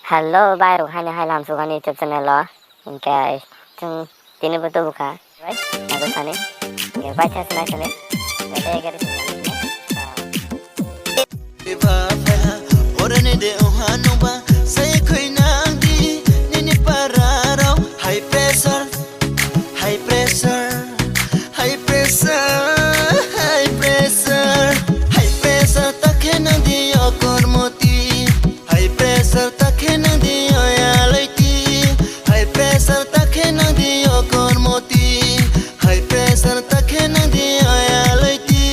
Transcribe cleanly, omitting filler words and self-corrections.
Halo baru hanya hai lam suka ni YouTube channel lo. Ingke chung tini betul buka. Right? Nadusa ni. Ingke baca senai sini. Bete agar sini. Orang ni de ohanu ba saya koi nangdi nini pararau high pressure high pressure high pressure high pressure high pressure takhe nangdi okor moti high pressure takhe nangdi oyalaiti high pressure takhe nangdi okor moti high pressure takhe nangdi oyalaiti